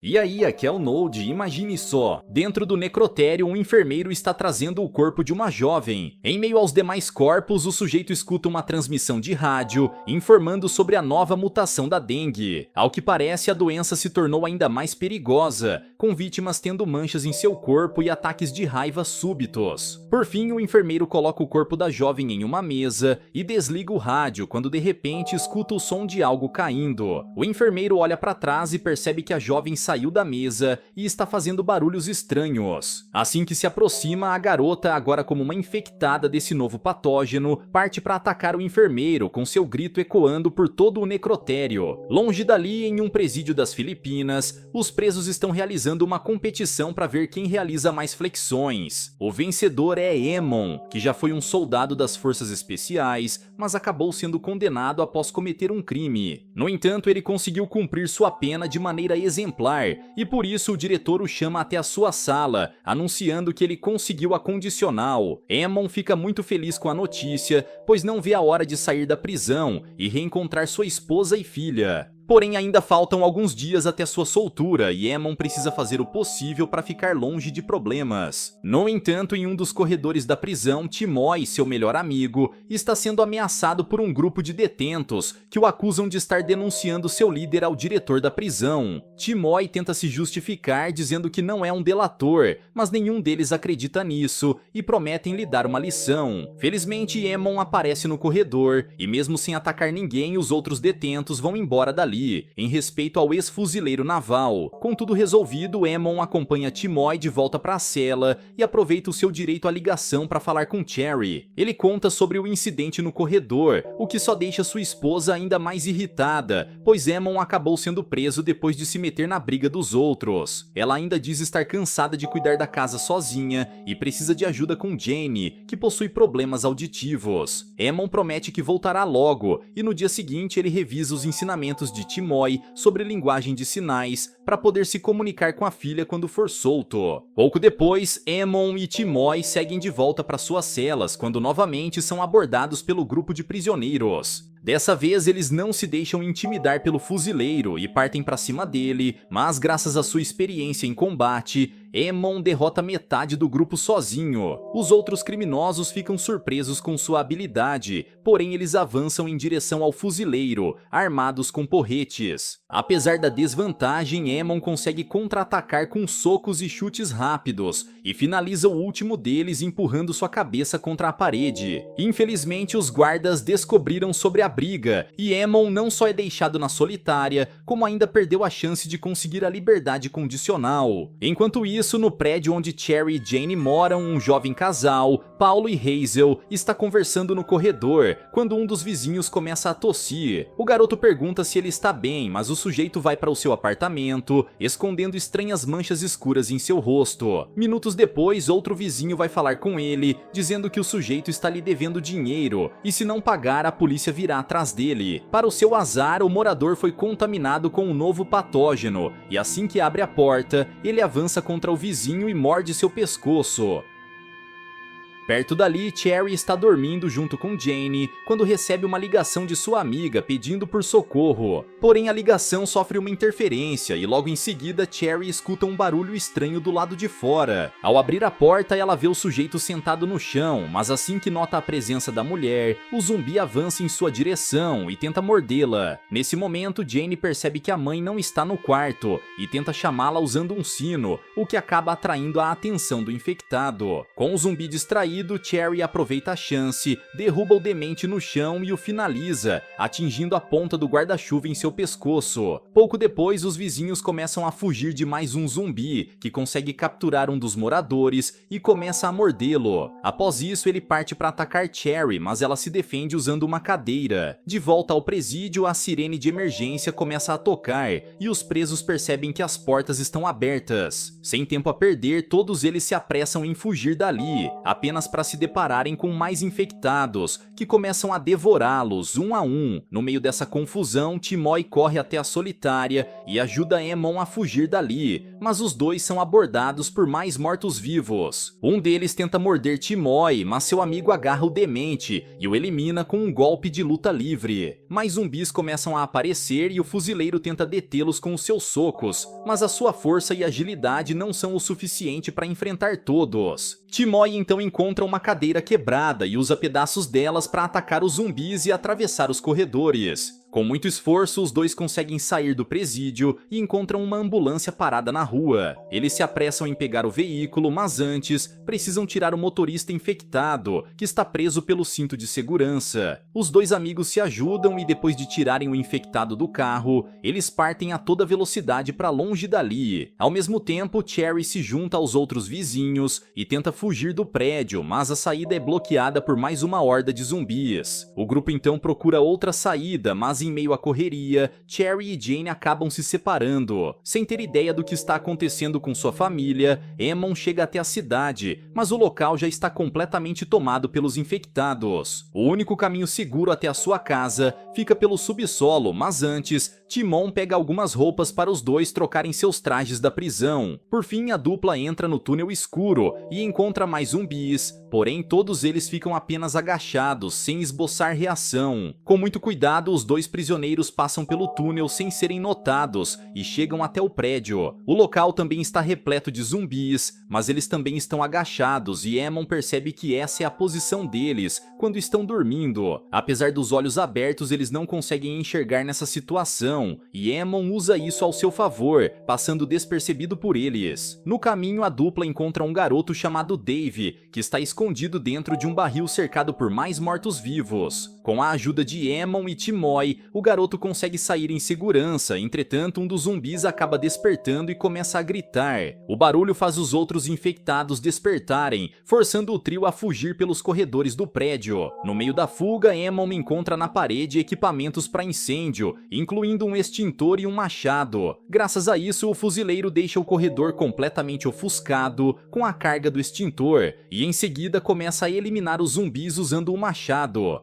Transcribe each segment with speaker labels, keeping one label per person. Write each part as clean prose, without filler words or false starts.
Speaker 1: E aí, aqui é o Node, imagine só. Dentro do necrotério, um enfermeiro está trazendo o corpo de uma jovem. Em meio aos demais corpos, o sujeito escuta uma transmissão de rádio, informando sobre a nova mutação da dengue. Ao que parece, a doença se tornou ainda mais perigosa, com vítimas tendo manchas em seu corpo e ataques de raiva súbitos. Por fim, o enfermeiro coloca o corpo da jovem em uma mesa e desliga o rádio quando de repente escuta o som de algo caindo. O enfermeiro olha para trás e percebe que a jovem saiu da mesa e está fazendo barulhos estranhos. Assim que se aproxima, a garota, agora como uma infectada desse novo patógeno, parte para atacar o enfermeiro com seu grito ecoando por todo o necrotério. Longe dali, em um presídio das Filipinas, os presos estão realizando uma competição para ver quem realiza mais flexões. O vencedor é Emon, que já foi um soldado das forças especiais, mas acabou sendo condenado após cometer um crime. No entanto, ele conseguiu cumprir sua pena de maneira exemplar, e por isso o diretor o chama até a sua sala, anunciando que ele conseguiu a condicional. Emon fica muito feliz com a notícia, pois não vê a hora de sair da prisão e reencontrar sua esposa e filha. Porém, ainda faltam alguns dias até sua soltura e Emon precisa fazer o possível para ficar longe de problemas. No entanto, em um dos corredores da prisão, Timoy, seu melhor amigo, está sendo ameaçado por um grupo de detentos que o acusam de estar denunciando seu líder ao diretor da prisão. Timoy tenta se justificar dizendo que não é um delator, mas nenhum deles acredita nisso e prometem lhe dar uma lição. Felizmente, Emon aparece no corredor e mesmo sem atacar ninguém, os outros detentos vão embora dali, em respeito ao ex-fuzileiro naval. Com tudo resolvido, Emon acompanha Timoy de volta para a cela e aproveita o seu direito à ligação para falar com Cherry. Ele conta sobre o incidente no corredor, o que só deixa sua esposa ainda mais irritada, pois Emon acabou sendo preso depois de se meter na briga dos outros. Ela ainda diz estar cansada de cuidar da casa sozinha e precisa de ajuda com Jane, que possui problemas auditivos. Emon promete que voltará logo, e no dia seguinte ele revisa os ensinamentos de Timoy sobre linguagem de sinais para poder se comunicar com a filha quando for solto. Pouco depois, Emon e Timoy seguem de volta para suas celas quando novamente são abordados pelo grupo de prisioneiros. Dessa vez, eles não se deixam intimidar pelo fuzileiro e partem para cima dele, mas graças à sua experiência em combate, Emon derrota metade do grupo sozinho. Os outros criminosos ficam surpresos com sua habilidade, porém eles avançam em direção ao fuzileiro, armados com porretes. Apesar da desvantagem, Emon consegue contra-atacar com socos e chutes rápidos, e finaliza o último deles empurrando sua cabeça contra a parede. Infelizmente, os guardas descobriram sobre a briga, e Emon não só é deixado na solitária, como ainda perdeu a chance de conseguir a liberdade condicional. Enquanto isso, no prédio onde Cherry e Jane moram, um jovem casal, Paulo e Hazel, está conversando no corredor, quando um dos vizinhos começa a tossir. O garoto pergunta se ele está bem, mas o sujeito vai para o seu apartamento, escondendo estranhas manchas escuras em seu rosto. Minutos depois, outro vizinho vai falar com ele, dizendo que o sujeito está lhe devendo dinheiro, e se não pagar, a polícia virá atrás dele. Para o seu azar, o morador foi contaminado com um novo patógeno, e assim que abre a porta, ele avança contra o vizinho e morde seu pescoço. Perto dali, Cherry está dormindo junto com Jane quando recebe uma ligação de sua amiga pedindo por socorro. Porém, a ligação sofre uma interferência e logo em seguida Cherry escuta um barulho estranho do lado de fora. Ao abrir a porta, ela vê o sujeito sentado no chão, mas assim que nota a presença da mulher, o zumbi avança em sua direção e tenta mordê-la. Nesse momento, Jane percebe que a mãe não está no quarto e tenta chamá-la usando um sino, o que acaba atraindo a atenção do infectado. Com o zumbi distraído, Cherry aproveita a chance, derruba o demente no chão e o finaliza, atingindo a ponta do guarda-chuva em seu pescoço. Pouco depois, os vizinhos começam a fugir de mais um zumbi, que consegue capturar um dos moradores e começa a mordê-lo. Após isso, ele parte para atacar Cherry, mas ela se defende usando uma cadeira. De volta ao presídio, a sirene de emergência começa a tocar e os presos percebem que as portas estão abertas. Sem tempo a perder, todos eles se apressam em fugir dali. Apenas apenas para se depararem com mais infectados, que começam a devorá-los um a um. No meio dessa confusão, Timoy corre até a Solitária e ajuda Aemon a fugir dali, mas os dois são abordados por mais mortos-vivos. Um deles tenta morder Timoy, mas seu amigo agarra o demente e o elimina com um golpe de luta livre. Mais zumbis começam a aparecer e o fuzileiro tenta detê-los com os seus socos, mas a sua força e agilidade não são o suficiente para enfrentar todos. Timoy então encontra uma cadeira quebrada e usa pedaços delas para atacar os zumbis e atravessar os corredores. Com muito esforço, os dois conseguem sair do presídio e encontram uma ambulância parada na rua. Eles se apressam em pegar o veículo, mas antes, precisam tirar o motorista infectado, que está preso pelo cinto de segurança. Os dois amigos se ajudam e depois de tirarem o infectado do carro, eles partem a toda velocidade para longe dali. Ao mesmo tempo, Cherry se junta aos outros vizinhos e tenta fugir do prédio, mas a saída é bloqueada por mais uma horda de zumbis. O grupo então procura outra saída, mas em meio à correria, Cherry e Jane acabam se separando. Sem ter ideia do que está acontecendo com sua família, Aemon chega até a cidade, mas o local já está completamente tomado pelos infectados. O único caminho seguro até a sua casa fica pelo subsolo, mas antes, Timon pega algumas roupas para os dois trocarem seus trajes da prisão. Por fim, a dupla entra no túnel escuro e encontra mais zumbis, porém todos eles ficam apenas agachados, sem esboçar reação. Com muito cuidado, os dois prisioneiros passam pelo túnel sem serem notados e chegam até o prédio. O local também está repleto de zumbis, mas eles também estão agachados e Aemon percebe que essa é a posição deles quando estão dormindo. Apesar dos olhos abertos, eles não conseguem enxergar nessa situação e Aemon usa isso ao seu favor, passando despercebido por eles. No caminho, a dupla encontra um garoto chamado Dave, que está escondido dentro de um barril cercado por mais mortos-vivos. Com a ajuda de Aemon e Timoy, o garoto consegue sair em segurança, entretanto um dos zumbis acaba despertando e começa a gritar. O barulho faz os outros infectados despertarem, forçando o trio a fugir pelos corredores do prédio. No meio da fuga, Aemon encontra na parede equipamentos para incêndio, incluindo um extintor e um machado. Graças a isso, o fuzileiro deixa o corredor completamente ofuscado com a carga do extintor, e em seguida começa a eliminar os zumbis usando o machado.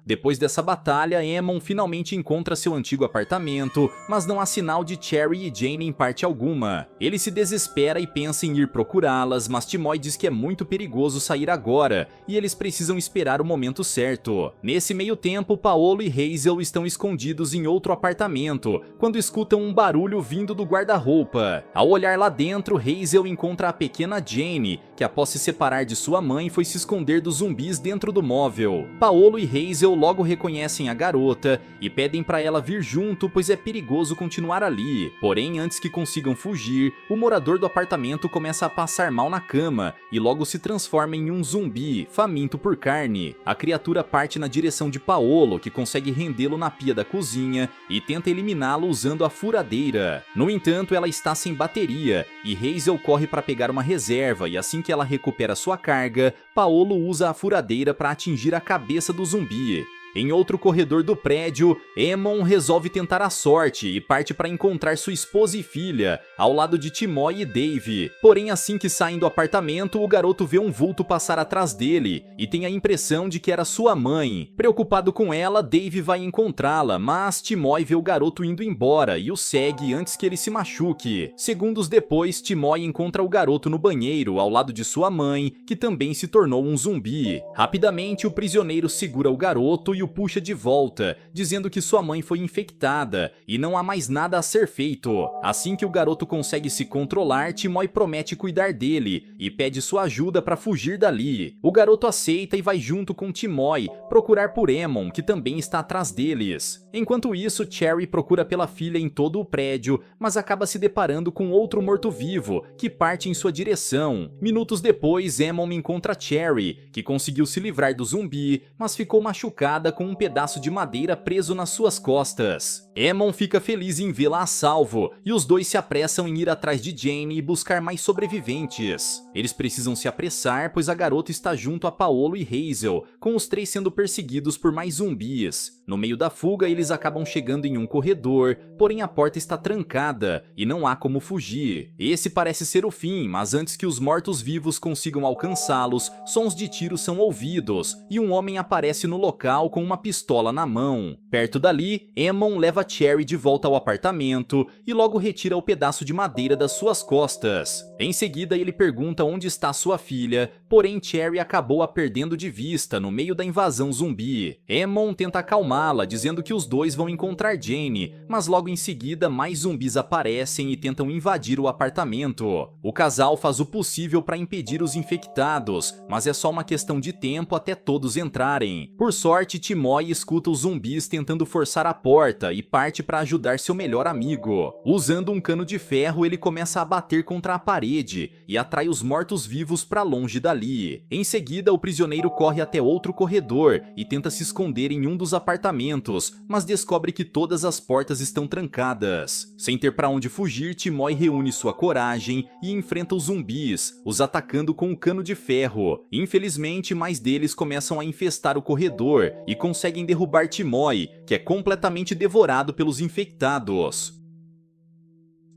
Speaker 1: Depois dessa batalha, Aemon finalmente encontra seu antigo apartamento, mas não há sinal de Cherry e Jane em parte alguma. Ele se desespera e pensa em ir procurá-las, mas Timoy diz que é muito perigoso sair agora, e eles precisam esperar o momento certo. Nesse meio tempo, Paolo e Hazel estão escondidos em outro apartamento, quando escutam um barulho vindo do guarda-roupa. Ao olhar lá dentro, Hazel encontra a pequena Jane, que após se separar de sua mãe foi se esconder dos zumbis dentro do móvel. Paolo e Hazel logo reconhecem a garota e pedem para ela vir junto, pois é perigoso continuar ali. Porém, antes que consigam fugir, o morador do apartamento começa a passar mal na cama e logo se transforma em um zumbi, faminto por carne. A criatura parte na direção de Paolo, que consegue rendê-lo na pia da cozinha e tenta eliminá-lo usando a furadeira. No entanto, ela está sem bateria e Hazel corre para pegar uma reserva, e assim que ela recupera sua carga, Paolo usa a furadeira para atingir a cabeça do zumbi. Em outro corredor do prédio, Aemon resolve tentar a sorte e parte para encontrar sua esposa e filha, ao lado de Timoy e Dave. Porém, assim que saem do apartamento, o garoto vê um vulto passar atrás dele e tem a impressão de que era sua mãe. Preocupado com ela, Dave vai encontrá-la, mas Timoy vê o garoto indo embora e o segue antes que ele se machuque. Segundos depois, Timoy encontra o garoto no banheiro, ao lado de sua mãe, que também se tornou um zumbi. Rapidamente, o prisioneiro segura o garoto e o puxa de volta, dizendo que sua mãe foi infectada e não há mais nada a ser feito. Assim que o garoto consegue se controlar, Timoy promete cuidar dele e pede sua ajuda para fugir dali. O garoto aceita e vai junto com Timoy procurar por Aemon, que também está atrás deles. Enquanto isso, Cherry procura pela filha em todo o prédio, mas acaba se deparando com outro morto-vivo, que parte em sua direção. Minutos depois, Aemon encontra Cherry, que conseguiu se livrar do zumbi, mas ficou machucada com um pedaço de madeira preso nas suas costas. Aemon fica feliz em vê-la a salvo, e os dois se apressam em ir atrás de Jane e buscar mais sobreviventes. Eles precisam se apressar, pois a garota está junto a Paolo e Hazel, com os três sendo perseguidos por mais zumbis. No meio da fuga, eles acabam chegando em um corredor, porém a porta está trancada, e não há como fugir. Esse parece ser o fim, mas antes que os mortos-vivos consigam alcançá-los, sons de tiro são ouvidos, e um homem aparece no local com uma pistola na mão. Perto dali, Aemon leva Cherry de volta ao apartamento e logo retira o pedaço de madeira das suas costas. Em seguida, ele pergunta onde está sua filha, porém Cherry acabou a perdendo de vista no meio da invasão zumbi. Aemon tenta acalmá-la, dizendo que os dois vão encontrar Jane, mas logo em seguida mais zumbis aparecem e tentam invadir o apartamento. O casal faz o possível para impedir os infectados, mas é só uma questão de tempo até todos entrarem. Por sorte, Timoy escuta os zumbis tentando forçar a porta e parte para ajudar seu melhor amigo. Usando um cano de ferro, ele começa a bater contra a parede e atrai os mortos-vivos para longe dali. Em seguida, o prisioneiro corre até outro corredor e tenta se esconder em um dos apartamentos, mas descobre que todas as portas estão trancadas. Sem ter para onde fugir, Timoy reúne sua coragem e enfrenta os zumbis, os atacando com um cano de ferro. Infelizmente, mais deles começam a infestar o corredor e conseguem derrubar Timoy, que é completamente devorado pelos infectados.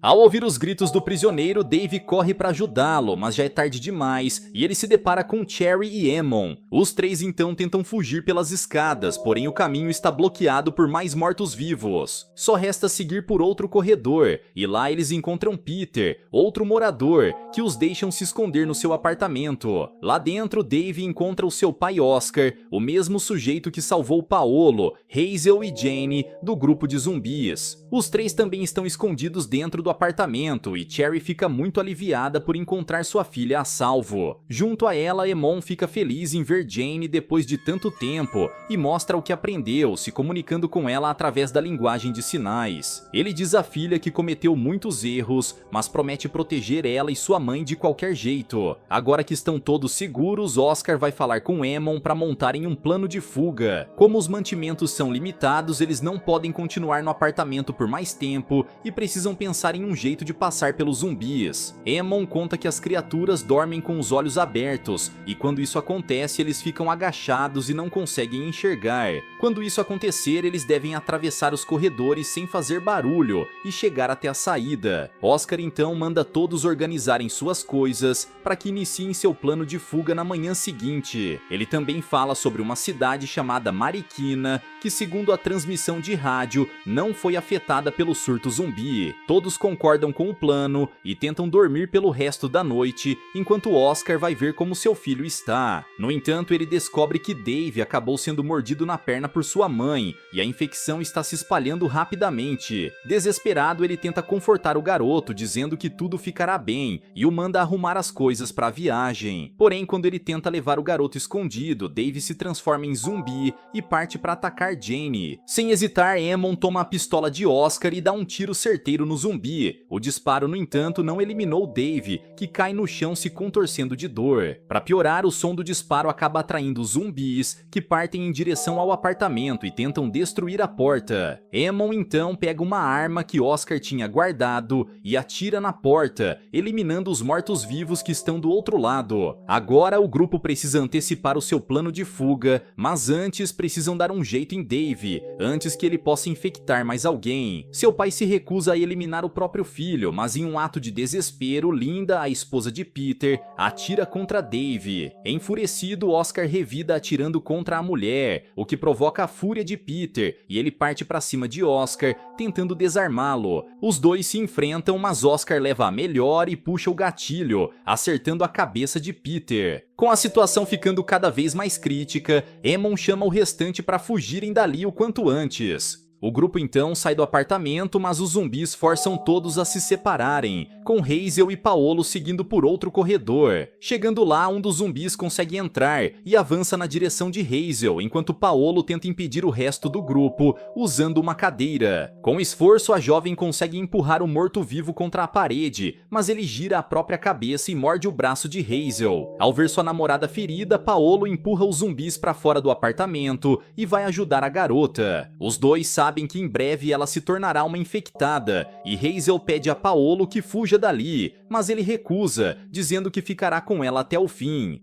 Speaker 1: Ao ouvir os gritos do prisioneiro, Dave corre para ajudá-lo, mas já é tarde demais e ele se depara com Cherry e Aemon. Os três então tentam fugir pelas escadas, porém o caminho está bloqueado por mais mortos-vivos. Só resta seguir por outro corredor, e lá eles encontram Peter, outro morador, que os deixam se esconder no seu apartamento. Lá dentro, Dave encontra o seu pai Oscar, o mesmo sujeito que salvou Paolo, Hazel e Jane do grupo de zumbis. Os três também estão escondidos dentro do apartamento e Cherry fica muito aliviada por encontrar sua filha a salvo. Junto a ela, Aemon fica feliz em ver Jane depois de tanto tempo e mostra o que aprendeu, se comunicando com ela através da linguagem de sinais. Ele diz à filha que cometeu muitos erros, mas promete proteger ela e sua mãe de qualquer jeito. Agora que estão todos seguros, Oscar vai falar com Aemon para montarem um plano de fuga. Como os mantimentos são limitados, eles não podem continuar no apartamento por mais tempo e precisam pensar em um jeito de passar pelos zumbis. Aemon conta que as criaturas dormem com os olhos abertos, e quando isso acontece eles ficam agachados e não conseguem enxergar. Quando isso acontecer, eles devem atravessar os corredores sem fazer barulho e chegar até a saída. Oscar então manda todos organizarem suas coisas para que iniciem seu plano de fuga na manhã seguinte. Ele também fala sobre uma cidade chamada Marikina, que segundo a transmissão de rádio, não foi afetada pelo surto zumbi. Todos concordam com o plano e tentam dormir pelo resto da noite, enquanto Oscar vai ver como seu filho está. No entanto, ele descobre que Dave acabou sendo mordido na perna por sua mãe e a infecção está se espalhando rapidamente. Desesperado, ele tenta confortar o garoto, dizendo que tudo ficará bem e o manda arrumar as coisas para a viagem. Porém, quando ele tenta levar o garoto escondido, Dave se transforma em zumbi e parte para atacar Jane. Sem hesitar, Aemon toma a pistola de Oscar e dá um tiro certeiro no zumbi. O disparo, no entanto, não eliminou Dave, que cai no chão se contorcendo de dor. Para piorar, o som do disparo acaba atraindo zumbis, que partem em direção ao apartamento e tentam destruir a porta. Aemon então pega uma arma que Oscar tinha guardado e atira na porta, eliminando os mortos-vivos que estão do outro lado. Agora o grupo precisa antecipar o seu plano de fuga, mas antes precisam dar um jeito em Dave, antes que ele possa infectar mais alguém. Seu pai se recusa a eliminar o próprio filho, mas em um ato de desespero, Linda, a esposa de Peter, atira contra Dave. Enfurecido, Oscar revida atirando contra a mulher, o que provoca a fúria de Peter, e ele parte para cima de Oscar, tentando desarmá-lo. Os dois se enfrentam, mas Oscar leva a melhor e puxa o gatilho, acertando a cabeça de Peter. Com a situação ficando cada vez mais crítica, Aemon chama o restante para fugirem dali o quanto antes. O grupo então sai do apartamento, mas os zumbis forçam todos a se separarem, com Hazel e Paolo seguindo por outro corredor. Chegando lá, um dos zumbis consegue entrar e avança na direção de Hazel, enquanto Paolo tenta impedir o resto do grupo usando uma cadeira. Com esforço, a jovem consegue empurrar o morto-vivo contra a parede, mas ele gira a própria cabeça e morde o braço de Hazel. Ao ver sua namorada ferida, Paolo empurra os zumbis para fora do apartamento e vai ajudar a garota. Os dois sabem que em breve ela se tornará uma infectada, e Hazel pede a Paolo que fuja dali, mas ele recusa, dizendo que ficará com ela até o fim.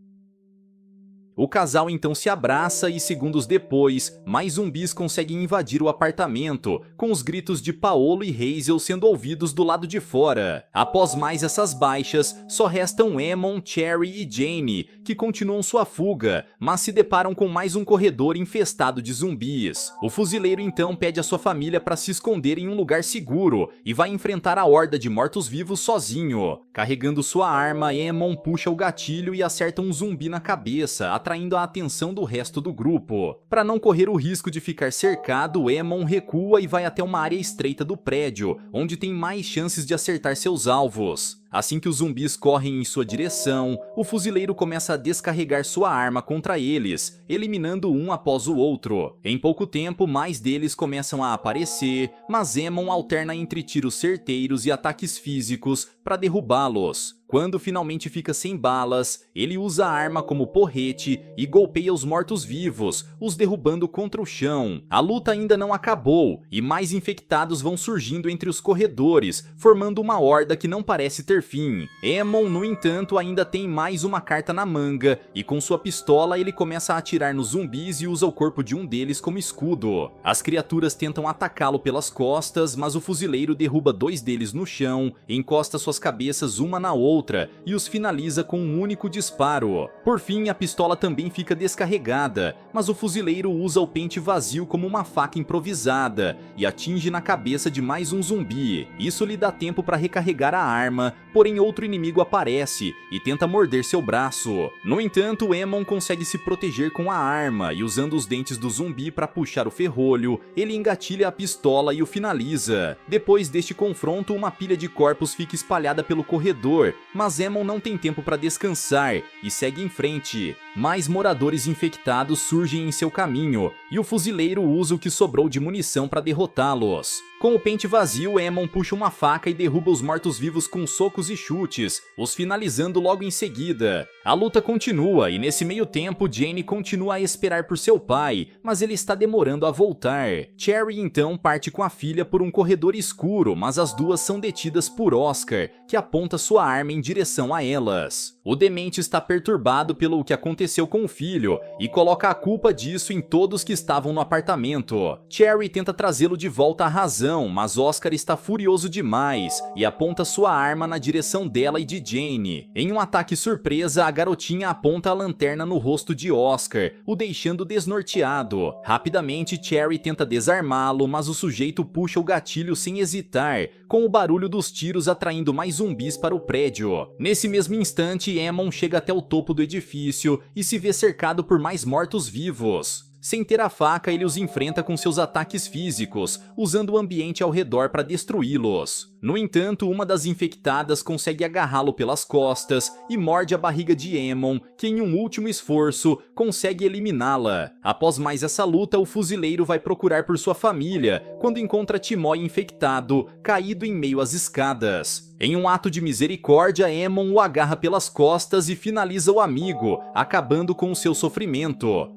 Speaker 1: O casal então se abraça e segundos depois, mais zumbis conseguem invadir o apartamento, com os gritos de Paolo e Hazel sendo ouvidos do lado de fora. Após mais essas baixas, só restam Eamon, Cherry e Jane, que continuam sua fuga, mas se deparam com mais um corredor infestado de zumbis. O fuzileiro então pede à sua família para se esconder em um lugar seguro e vai enfrentar a horda de mortos-vivos sozinho. Carregando sua arma, Eamon puxa o gatilho e acerta um zumbi na cabeça, atraindo a atenção do resto do grupo. Para não correr o risco de ficar cercado, Eamon recua e vai até uma área estreita do prédio, onde tem mais chances de acertar seus alvos. Assim que os zumbis correm em sua direção, o fuzileiro começa a descarregar sua arma contra eles, eliminando um após o outro. Em pouco tempo, mais deles começam a aparecer, mas Eamon alterna entre tiros certeiros e ataques físicos para derrubá-los. Quando finalmente fica sem balas, ele usa a arma como porrete e golpeia os mortos-vivos, os derrubando contra o chão. A luta ainda não acabou, e mais infectados vão surgindo entre os corredores, formando uma horda que não parece ter fim. Eamon, no entanto, ainda tem mais uma carta na manga, e com sua pistola ele começa a atirar nos zumbis e usa o corpo de um deles como escudo. As criaturas tentam atacá-lo pelas costas, mas o fuzileiro derruba dois deles no chão, encosta suas cabeças uma na outra e os finaliza com um único disparo. Por fim, a pistola também fica descarregada, mas o fuzileiro usa o pente vazio como uma faca improvisada e atinge na cabeça de mais um zumbi. Isso lhe dá tempo para recarregar a arma, porém outro inimigo aparece e tenta morder seu braço. No entanto, Eamon consegue se proteger com a arma e, usando os dentes do zumbi para puxar o ferrolho, ele engatilha a pistola e o finaliza. Depois deste confronto, uma pilha de corpos fica espalhada pelo corredor, mas Eamon não tem tempo para descansar e segue em frente. Mais moradores infectados surgem em seu caminho, e o fuzileiro usa o que sobrou de munição para derrotá-los. Com o pente vazio, Eamon puxa uma faca e derruba os mortos-vivos com socos e chutes, os finalizando logo em seguida. A luta continua e nesse meio tempo Jane continua a esperar por seu pai, mas ele está demorando a voltar. Cherry então parte com a filha por um corredor escuro, mas as duas são detidas por Oscar, que aponta sua arma em direção a elas. O demente está perturbado pelo que aconteceu com o filho e coloca a culpa disso em todos que estavam no apartamento. Cherry tenta trazê-lo de volta à razão, mas Oscar está furioso demais e aponta sua arma na direção dela e de Jane. Em um ataque surpresa, a garotinha aponta a lanterna no rosto de Oscar, o deixando desnorteado. Rapidamente, Cherry tenta desarmá-lo, mas o sujeito puxa o gatilho sem hesitar, com o barulho dos tiros atraindo mais zumbis para o prédio. Nesse mesmo instante, Eamon chega até o topo do edifício e se vê cercado por mais mortos-vivos. Sem ter a faca, ele os enfrenta com seus ataques físicos, usando o ambiente ao redor para destruí-los. No entanto, uma das infectadas consegue agarrá-lo pelas costas e morde a barriga de Eamon, que em um último esforço consegue eliminá-la. Após mais essa luta, o fuzileiro vai procurar por sua família, quando encontra Timoy infectado, caído em meio às escadas. Em um ato de misericórdia, Eamon o agarra pelas costas e finaliza o amigo, acabando com o seu sofrimento.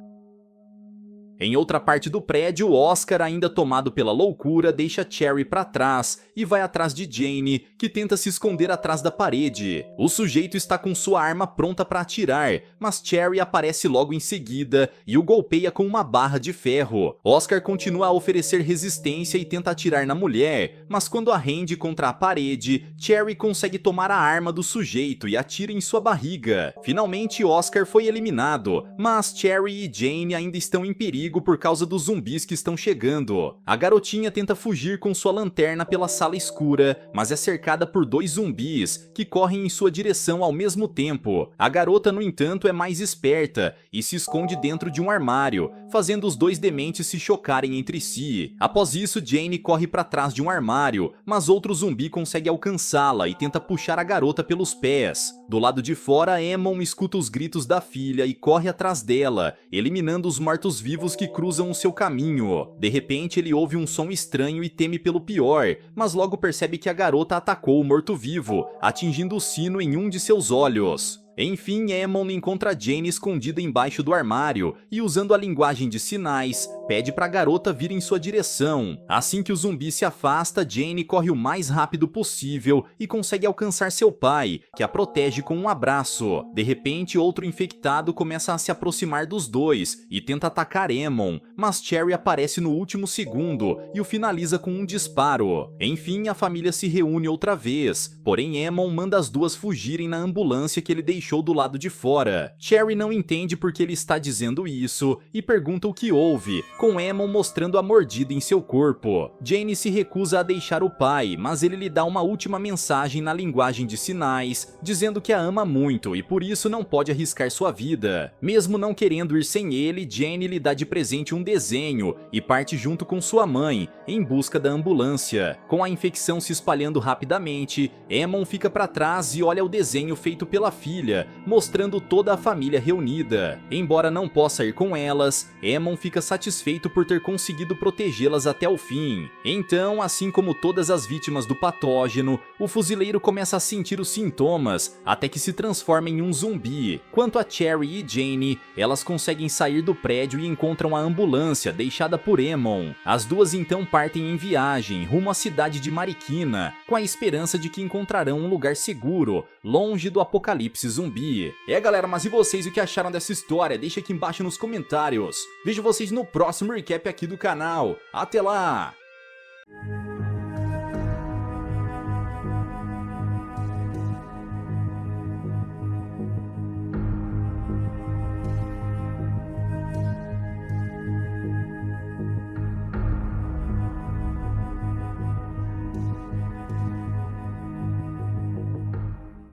Speaker 1: Em outra parte do prédio, Oscar, ainda tomado pela loucura, deixa Cherry para trás e vai atrás de Jane, que tenta se esconder atrás da parede. O sujeito está com sua arma pronta para atirar, mas Cherry aparece logo em seguida e o golpeia com uma barra de ferro. Oscar continua a oferecer resistência e tenta atirar na mulher, mas quando a rende contra a parede, Cherry consegue tomar a arma do sujeito e atira em sua barriga. Finalmente, Oscar foi eliminado, mas Cherry e Jane ainda estão em perigo perigo por causa dos zumbis que estão chegando. A garotinha tenta fugir com sua lanterna pela sala escura, mas é cercada por 2 zumbis que correm em sua direção ao mesmo tempo. A garota, no entanto, é mais esperta e se esconde dentro de um armário, fazendo os 2 dementes se chocarem entre si. Após isso, Jane corre para trás de um armário, mas outro zumbi consegue alcançá-la e tenta puxar a garota pelos pés. Do lado de fora, Eamon escuta os gritos da filha e corre atrás dela, eliminando os mortos-vivos que cruzam o seu caminho. De repente, ele ouve um som estranho e teme pelo pior, mas logo percebe que a garota atacou o morto-vivo, atingindo o sino em um de seus olhos. Enfim, Eamon encontra Jane escondida embaixo do armário e, usando a linguagem de sinais, pede para a garota vir em sua direção. Assim que o zumbi se afasta, Jane corre o mais rápido possível e consegue alcançar seu pai, que a protege com um abraço. De repente, outro infectado começa a se aproximar dos 2 e tenta atacar Eamon, mas Cherry aparece no último segundo e o finaliza com um disparo. Enfim, a família se reúne outra vez, porém Eamon manda as 2 fugirem na ambulância que ele deixou do lado de fora. Cherry não entende por que ele está dizendo isso e pergunta o que houve, com Eamon mostrando a mordida em seu corpo. Jane se recusa a deixar o pai, mas ele lhe dá uma última mensagem na linguagem de sinais, dizendo que a ama muito e por isso não pode arriscar sua vida. Mesmo não querendo ir sem ele, Jane lhe dá de presente um desenho e parte junto com sua mãe, em busca da ambulância. Com a infecção se espalhando rapidamente, Eamon fica para trás e olha o desenho feito pela filha, mostrando toda a família reunida. Embora não possa ir com elas, Eamon fica satisfeito por ter conseguido protegê-las até o fim. Então, assim como todas as vítimas do patógeno, o fuzileiro começa a sentir os sintomas, até que se transforma em um zumbi. Quanto a Cherry e Jane, elas conseguem sair do prédio e encontram a ambulância deixada por Eamon. As 2 então partem em viagem rumo à cidade de Marikina, com a esperança de que encontrarão um lugar seguro, longe do apocalipse zumbi. Galera, mas e vocês, o que acharam dessa história? Deixa aqui embaixo nos comentários. Vejo vocês no próximo recap aqui do canal. Até lá!